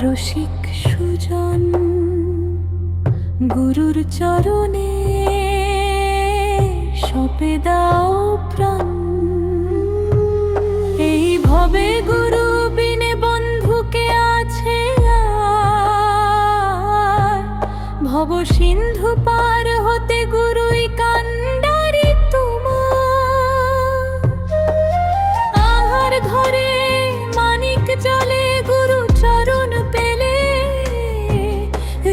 রসিক সুজন গুরুর চরণে সপে দাও প্রাণ। এই ভবে গুরু বিনে বন্ধুকে আছে আর, ভব সিন্ধু পার হতে গুরুই কান্ডারি তোমার। আহার ঘরে মানিক জলে গুরু চরণ পেলে,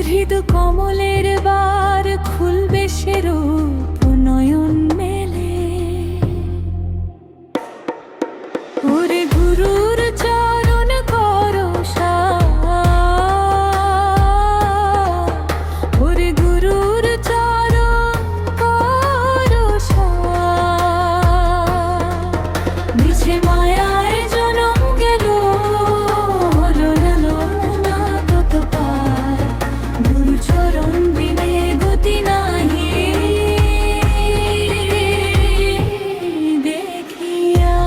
হৃদ কমলের বার খুলবে সে রূপ নয়ন মেলে। ওরে গুরুর চরণ করো সার, ওরে গুরুর চরণ করো সার। মিছে মায়ার জনম গেল, হলো না কত পার। গুরু চরণ বিনে গতি নাহি দেখিয়া।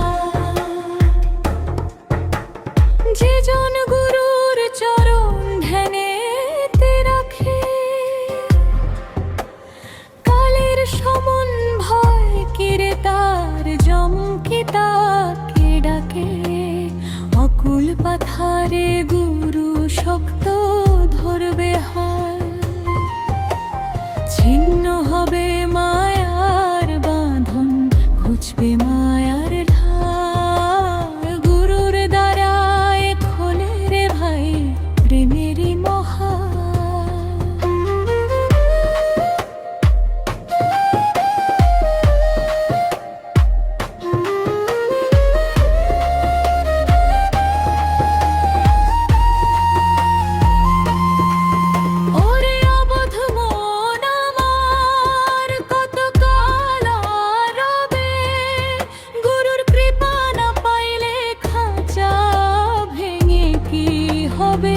যে জন গুরুর চরণ ধ্যানেতে রাখে, কালের সমন ভয় কিরে তার জমকে তাকে ডাকে। অকুল পাথারে গুরু শক্ত ধরবে হাল, ছিন্ন হবে মায়ার বাঁধন, ঘুচবে মায়ার ঢাল। গুরুর দ্বারায় খোলে রে ভাই প্রেমেরই মহাল। ওরে অবধ মন আমার কত কাল আর রবে, গুরুর কৃপা না পাইলে খাঁচা ভেঙে কি হবে।